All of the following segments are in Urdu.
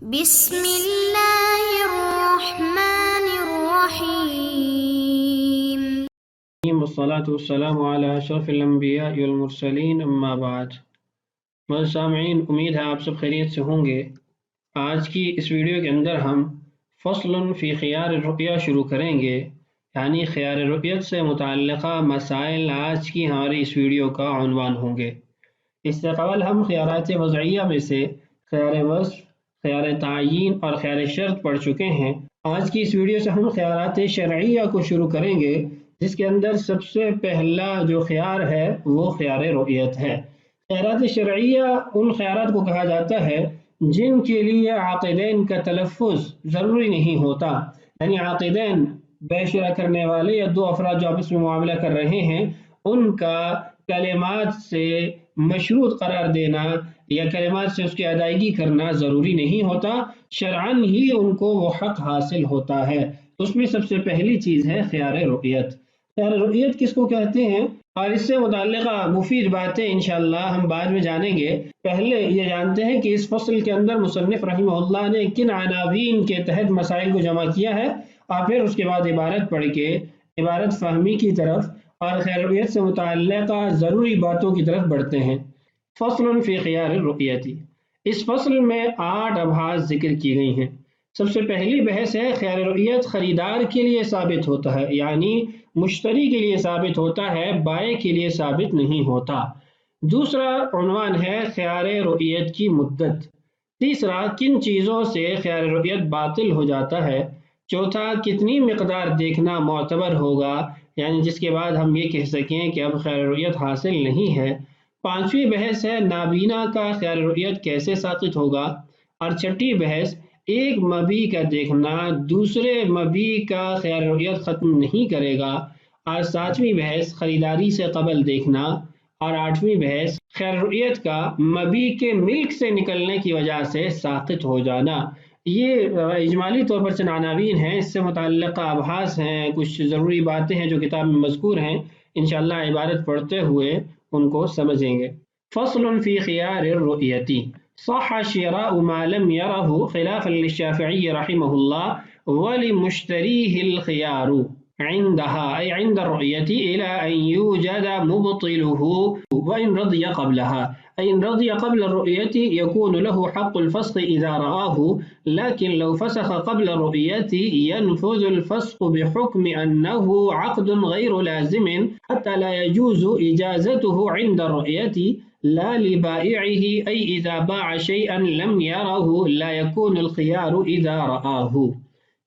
بسم اللہ الرحمن الرحیم والصلاة والسلام علی اشرف الانبیاء والمرسلین اما بعد۔ معزز سامعین، امید ہے آپ سب خیریت سے ہوں گے۔ آج کی اس ویڈیو کے اندر ہم فصل فی خیار الرؤیا شروع کریں گے، یعنی خیار رؤیت سے متعلقہ مسائل آج کی ہماری اس ویڈیو کا عنوان ہوں گے۔ اس سے قبل ہم خیارات وضعیہ میں سے خیار وصف، خیار تعیین اور خیار شرط پڑھ چکے ہیں۔ آج کی اس ویڈیو سے ہم خیارات شرعیہ کو شروع کریں گے، جس کے اندر سب سے پہلا جو خیار ہے وہ خیار رؤیت ہے۔ خیارات شرعیہ ان خیارات کو کہا جاتا ہے جن کے لیے عاقدین کا تلفظ ضروری نہیں ہوتا، یعنی عاقدین بیشرہ کرنے والے یا دو افراد جو آپس میں معاملہ کر رہے ہیں ان کا کلمات سے مشروط قرار دینا یا کلمات سے اس کی ادائیگی کرنا ضروری نہیں ہوتا، شرعاً ہی ان کو وہ حق حاصل ہوتا ہے۔ اس میں سب سے پہلی چیز ہے خیار رؤیت۔ خیار رؤیت کس کو کہتے ہیں اور اس سے متعلقہ مفید باتیں انشاءاللہ ہم بعد میں جانیں گے۔ پہلے یہ جانتے ہیں کہ اس فصل کے اندر مصنف رحمہ اللہ نے کن عناوین کے تحت مسائل کو جمع کیا ہے، اور پھر اس کے بعد عبارت پڑھ کے عبارت فہمی کی طرف اور خیار رؤیت سے متعلقہ ضروری باتوں کی طرف بڑھتے ہیں۔ فصل فی خیار الرؤیت، اس فصل میں 8 ابحاث ذکر کی گئی ہیں۔ سب سے پہلی بحث ہے خیار رؤیت خریدار کے لیے ثابت ہوتا ہے، یعنی مشتری کے لیے ثابت ہوتا ہے، بائع کے لیے ثابت نہیں ہوتا۔ دوسرا عنوان ہے خیار رؤیت کی مدت۔ تیسرا کن چیزوں سے خیار رؤیت باطل ہو جاتا ہے۔ چوتھا کتنی مقدار دیکھنا معتبر ہوگا، یعنی جس کے بعد ہم یہ کہہ سکیں کہ اب خیار رؤیت حاصل نہیں ہے۔ پانچویں بحث ہے نابینا کا خیار رؤیت کیسے ساقط ہوگا، اور چھٹی بحث ایک مبی کا دیکھنا دوسرے مبی کا خیار رؤیت ختم نہیں کرے گا، اور ساتویں بحث خریداری سے قبل دیکھنا، اور آٹھویں بحث خیار رؤیت کا مبی کے ملک سے نکلنے کی وجہ سے ساقط ہو جانا۔ یہ اجمالی طور پر چند عناوین ہیں، اس سے متعلقہ ابحاث ہیں، کچھ ضروری باتیں ہیں جو کتاب میں مذکور ہیں، انشاءاللہ عبارت پڑھتے ہوئے ان کو سمجھیں گے۔ فصل فی خیار الرؤیت، صح شراء ما لم يره خلافا للشافعی رحمہ اللہ ولمشتریہ الخیار عندها أي عند الرؤية إلى أن يوجد مبطله وإن رضي قبلها، أي إن رضي قبل الرؤية يكون له حق الفسخ إذا رآه، لكن لو فسخ قبل الرؤية ينفذ الفسخ بحكم أنه عقد غير لازم حتى لا يجوز إجازته عند الرؤية لا لبائعه، أي إذا باع شيئا لم يره لا يكون الخيار إذا رآه۔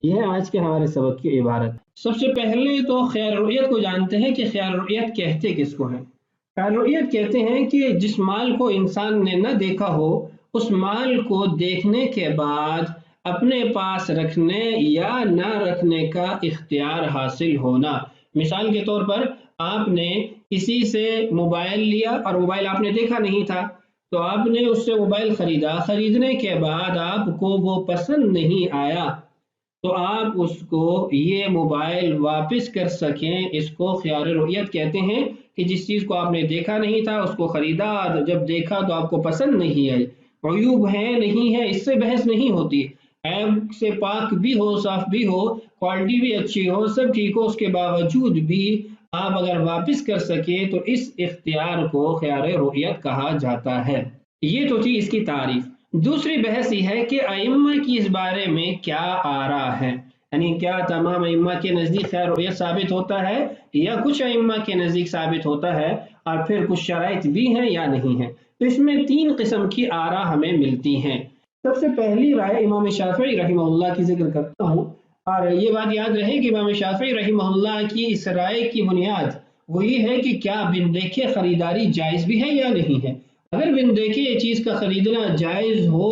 یہ ہے آج کے ہمارے سبق کی عبارت۔ سب سے پہلے تو خیار رؤیت کو جانتے ہیں کہ خیار رؤیت کہتے کس کو ہیں۔ خیار رؤیت کہتے ہیں کہ جس مال کو انسان نے نہ دیکھا ہو، اس مال کو دیکھنے کے بعد اپنے پاس رکھنے یا نہ رکھنے کا اختیار حاصل ہونا۔ مثال کے طور پر آپ نے کسی سے موبائل لیا اور موبائل آپ نے دیکھا نہیں تھا، تو آپ نے اس سے موبائل خریدا، خریدنے کے بعد آپ کو وہ پسند نہیں آیا، تو آپ اس کو یہ موبائل واپس کر سکیں، اس کو خیار رؤیت کہتے ہیں کہ جس چیز کو آپ نے دیکھا نہیں تھا اس کو خریدا، جب دیکھا تو آپ کو پسند نہیں آئی، عیوب ہے نہیں ہے اس سے بحث نہیں ہوتی، عیب سے پاک بھی ہو، صاف بھی ہو، کوالٹی بھی اچھی ہو، سب ٹھیک ہو، اس کے باوجود بھی آپ اگر واپس کر سکیں تو اس اختیار کو خیار رؤیت کہا جاتا ہے۔ یہ تو تھی اس کی تعریف۔ دوسری بحث یہ ہے کہ ائمہ کی اس بارے میں کیا آراء ہے، یعنی کیا تمام ائمہ کے نزدیک خیار رؤیت ثابت ہوتا ہے یا کچھ ائمہ کے نزدیک ثابت ہوتا ہے، اور پھر کچھ شرائط بھی ہیں یا نہیں ہیں۔ تو اس میں 3 قسم کی آراء ہمیں ملتی ہیں۔ سب سے پہلی رائے امام شافعی رحمہ اللہ کی ذکر کرتا ہوں، اور یہ بات یاد رہے کہ امام شافعی رحمہ اللہ کی اس رائے کی بنیاد وہ یہ ہے کہ کیا بن دیکھے خریداری جائز بھی ہے یا نہیں ہے۔ اگر بن دیکھے یہ چیز کا خریدنا جائز ہو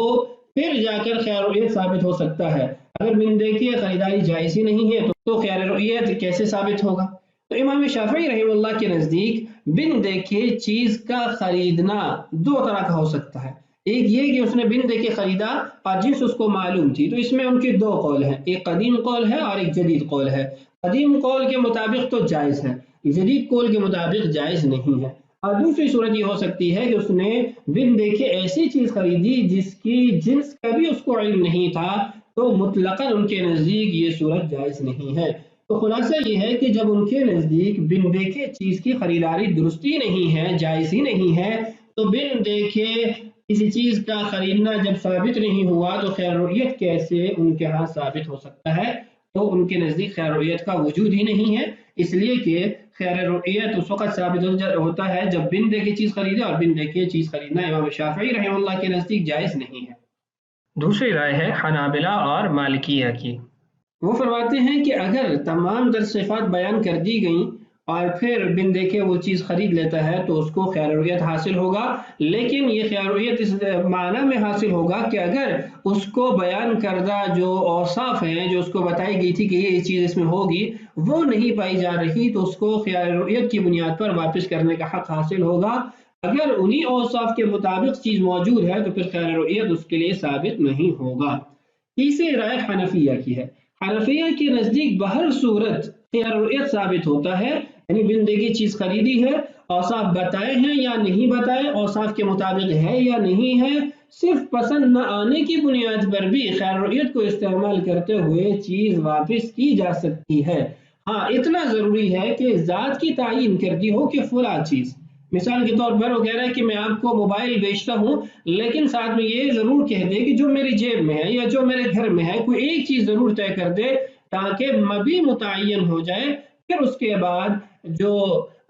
پھر جا کر خیار رؤیت ثابت ہو سکتا ہے، اگر بن دیکھے خریداری جائز ہی نہیں ہے تو خیار رؤیت کیسے ثابت ہوگا۔ تو امام شافعی رحمہ اللہ کے نزدیک بن دیکھے چیز کا خریدنا 2 طرح کا ہو سکتا ہے۔ ایک یہ کہ اس نے بن دیکھے خریدا اور جنس اس کو معلوم تھی، تو اس میں ان کے 2 قول ہیں، ایک قدیم قول ہے اور ایک جدید قول ہے۔ قدیم قول کے مطابق تو جائز ہے، جدید قول کے مطابق جائز نہیں ہے۔ اور دوسری صورت یہ ہو سکتی ہے کہ اس نے بن دیکھے ایسی چیز خریدی جس کی جنس کا بھی اس کو علم نہیں تھا، تو مطلقاً ان کے نزدیک یہ صورت جائز نہیں ہے۔ تو خلاصہ یہ ہے کہ جب ان کے نزدیک بن دیکھے چیز کی خریداری درست ہی نہیں ہے، جائز ہی نہیں ہے، تو بن دیکھے کسی چیز کا خریدنا جب ثابت نہیں ہوا تو خیر رعیت کیسے ان کے ہاں ثابت ہو سکتا ہے؟ تو ان کے نزدیک خیر رعیت کا وجود ہی نہیں ہے، اس لیے کہ خیر رعیت اس وقت ثابت ہوتا ہے جب بن دیکھے چیز خریدے، اور بن دیکھے چیز خریدنا امام شافعی رحمہ اللہ کے نزدیک جائز نہیں ہے۔ دوسری رائے ہے حنابلہ اور مالکیہ کی۔ وہ فرماتے ہیں کہ اگر تمام در صفات بیان کر دی گئیں اور پھر بن دیکھے وہ چیز خرید لیتا ہے تو اس کو خیر رعیت حاصل ہوگا، لیکن یہ خیر رعیت اس معنی میں حاصل ہوگا کہ اگر اس کو بیان کردہ جو اوصاف ہیں، جو اس کو بتائی گئی تھی کہ یہ چیز اس میں ہوگی، وہ نہیں پائی جا رہی تو اس کو خیر رعیت کی بنیاد پر واپس کرنے کا حق حاصل ہوگا۔ اگر انہی اوصاف کے مطابق چیز موجود ہے تو پھر خیر رعیت اس کے لیے ثابت نہیں ہوگا۔ تیسری رائے حنفیہ کی ہے۔ حنفیہ کے نزدیک بہر صورت خیر رعیت ثابت ہوتا ہے، یعنی بن دیکھی چیز خریدی ہے، اوصاف بتائے ہیں یا نہیں بتائے، اوصاف کے مطابق ہے یا نہیں ہے، صرف پسند نہ آنے کی بنیاد پر بھی خیر رعیت کو استعمال کرتے ہوئے چیز واپس کی جا سکتی ہے۔ ہاں اتنا ضروری ہے کہ ذات کی تعین کر دی ہو کہ فلاں چیز، مثال کے طور پر وہ کہہ رہا ہے کہ میں آپ کو موبائل بیچتا ہوں، لیکن ساتھ میں یہ ضرور کہہ دے کہ جو میری جیب میں ہے یا جو میرے گھر میں ہے، کوئی ایک چیز ضرور طے کر دے تاکہ مبی متعین ہو جائے، پھر اس کے بعد جو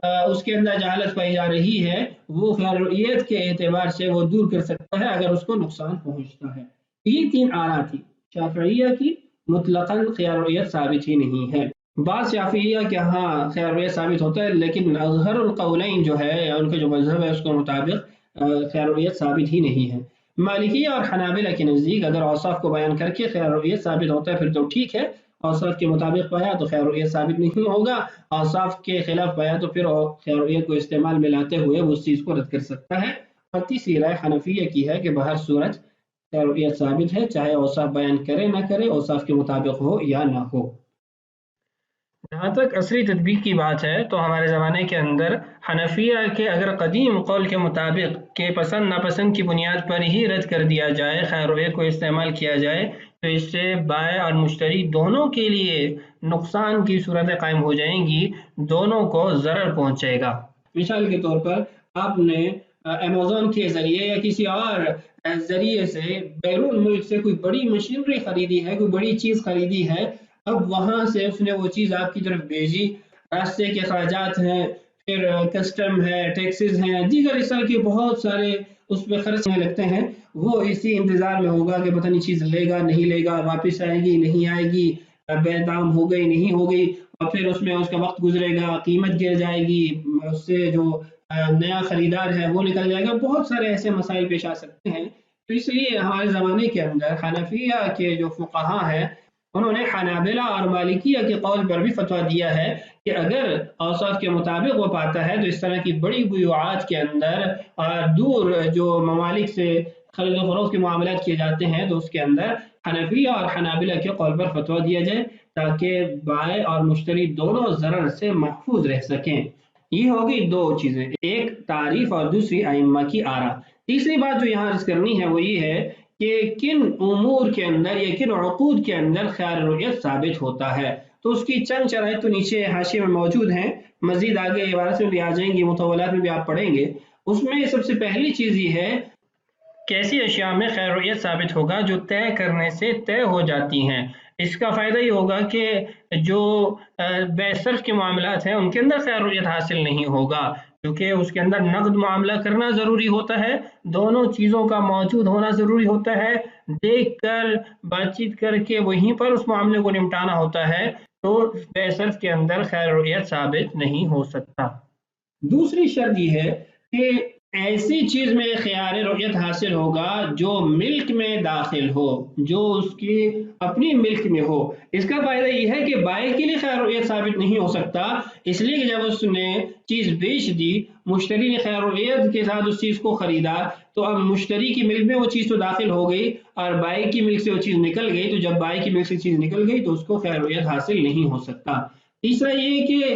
اس کے اندر جہالت پائی جا رہی ہے وہ خیر رعیت کے اعتبار سے وہ دور کر سکتا ہے اگر اس کو نقصان پہنچتا ہے۔ یہ تین آراء تھی شافعیہ کی، مطلقاً خیر رعیت ثابت ہی نہیں ہے۔ بعض شافعیہ کے ہاں خیر رعیت ثابت ہوتا ہے، لیکن اظہر القولین جو ہے یا ان کا جو مذہب ہے اس کے مطابق خیر رعیت ثابت ہی نہیں ہے۔ مالکیہ اور حنابلہ کے نزدیک اگر اوصاف کو بیان کر کے خیر رعیت ثابت ہوتا ہے پھر تو ٹھیک ہے، اوصاف کے مطابق پایا تو خیر رعیت ثابت نہیں ہوگا، اوصاف کے خلاف پایا تو پھر خیر رعیت کو استعمال میں لاتے ہوئے وہ اس چیز کو رد کر سکتا ہے۔ اور تیسری رائے حنفیہ کی ہے کہ بہر صورت خیر رعیت ثابت ہے، چاہے اوصاف بیان کرے نہ کرے، اوصاف کے مطابق ہو یا نہ ہو۔ جہاں تک عصری تطبیق کی بات ہے تو ہمارے زمانے کے اندر حنفیہ کے اگر قدیم قول کے مطابق کہ پسند ناپسند کی بنیاد پر ہی رد کر دیا جائے، خیر رعیت کو استعمال کیا جائے، تو اس سے بائع اور مشتری دونوں کے لیے نقصان کی صورتیں قائم ہو جائیں گی، دونوں کو ضرر پہنچے گا۔ مثال کے طور پر آپ نے امیزون کے ذریعے یا کسی اور ذریعے سے بیرون ملک سے کوئی بڑی مشینری خریدی ہے، کوئی بڑی چیز خریدی ہے، اب وہاں سے اس نے وہ چیز آپ کی طرف بھیجی، راستے کے اخراجات ہیں، پھر کسٹم ہے، ٹیکسز ہیں، دیگر اس طرح کے بہت سارے اس پہ خرچ ہونے لگتے ہیں، وہ اسی انتظار میں ہوگا کہ پتہ نہیں چیز لے گا نہیں لے گا، واپس آئے گی نہیں آئے گی، بے دام ہو گئی نہیں ہو گئی، اور پھر اس میں اس کا وقت گزرے گا، قیمت گر جائے گی، اس سے جو نیا خریدار ہے وہ نکل جائے گا، بہت سارے ایسے مسائل پیش آ سکتے ہیں۔ تو اس لیے ہمارے زمانے کے اندر حنفیہ کے جو فقہاء ہیں انہوں نے حنابلہ اور مالکیہ کے قول پر بھی فتویٰ دیا ہے کہ اگر اوصاف کے مطابق وہ پاتا ہے تو اس طرح کی بڑی بیوعات کے اندر دور جو ممالک سے خرید و فروخت کے معاملات کیے جاتے ہیں تو اس کے اندر حنفیہ اور حنابلہ کے قول پر فتویٰ دیا جائے تاکہ بائع اور مشتری دونوں ضرر سے محفوظ رہ سکیں۔ یہ ہوگی دو چیزیں، ایک تعریف اور دوسری ائمہ کی آراء۔ تیسری بات جو یہاں عرض کرنی ہے وہ یہ ہے کہ کن امور کے اندر یا کن عقود کے اندر خیر رعیت ثابت ہوتا ہے، تو اس کی چند شرائط تو نیچے حاشیے میں موجود ہیں، مزید آگے عبارت میں بھی آ جائیں گی، مطولات میں بھی آپ پڑھیں گے۔ اس میں سب سے پہلی چیز یہ ہے کہ ایسی اشیاء میں خیر رعیت ثابت ہوگا جو طے کرنے سے طے ہو جاتی ہیں۔ اس کا فائدہ یہ ہوگا کہ جو بے صرف کے معاملات ہیں ان کے اندر خیر رعیت حاصل نہیں ہوگا، کیونکہ اس کے اندر نقد معاملہ کرنا ضروری ہوتا ہے، دونوں چیزوں کا موجود ہونا ضروری ہوتا ہے، دیکھ کر بات چیت کر کے وہیں پر اس معاملے کو نمٹانا ہوتا ہے، تو بے صرف کے اندر خیر رعیت ثابت نہیں ہو سکتا۔ دوسری شرط یہ ہے کہ ایسی چیز میں خیار رعیت حاصل ہوگا جو ملک میں داخل ہو، جو اس کی اپنی ملک میں ہو۔ اس کا فائدہ یہ ہے کہ بائع کے لیے خیر رعیت ثابت نہیں ہو سکتا، اس لیے کہ جب اس نے چیز بیچ دی، مشتری نے خیر رعیت کے ساتھ اس چیز کو خریدا، تو اب مشتری کی ملک میں وہ چیز تو داخل ہو گئی اور بائع کی ملک سے وہ چیز نکل گئی، تو جب بائع کی ملک سے چیز نکل گئی تو اس کو خیر رعیت حاصل نہیں ہو سکتا۔ تیسرا یہ کہ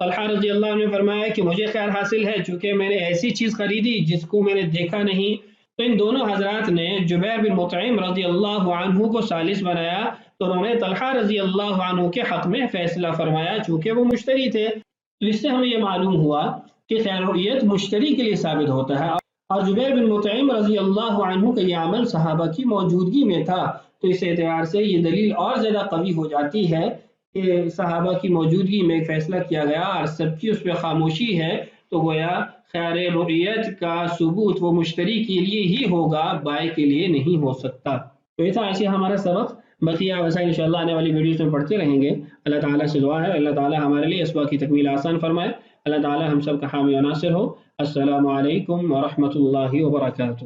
طلحہ رضی اللہ عنہ نے فرمایا کہ مجھے خیر حاصل ہے چونکہ میں نے ایسی چیز خریدی جس کو میں نے دیکھا نہیں. تو ان دونوں حضرات نے جبیر بن مطعم رضی اللہ عنہ کو ثالث بنایا تو انہوں نے طلحہ رضی اللہ عنہ کے حق میں فیصلہ فرمایا چونکہ وہ مشتری تھے. تو اس سے ہمیں یہ معلوم ہوا کہ خیریت مشتری کے لیے ثابت ہوتا ہے اور جبیر بن مطعم رضی اللہ عنہ کا یہ عمل صحابہ کی موجودگی میں تھا. تو اس اعتبار سے یہ دلیل اور زیادہ قوی ہو جاتی ہے کہ صحابہ کی موجودگی میں ایک فیصلہ کیا گیا اور سب کی اس پہ خاموشی ہے تو گویا خیر رؤیت کا ثبوت وہ مشتری کے لیے ہی ہوگا، بائع کے لیے نہیں ہو سکتا. تو یہ تھا ایسے ہمارا سبق. بقیہ ویسا انشاءاللہ آنے والی ویڈیوز میں پڑھتے رہیں گے. اللہ تعالیٰ سے دعا ہے اللہ تعالیٰ ہمارے لیے اسباق کی تکمیل آسان فرمائے. اللہ تعالیٰ ہم سب کا حامی و ناصر ہو. السلام علیکم ورحمۃ اللہ وبرکاتہ.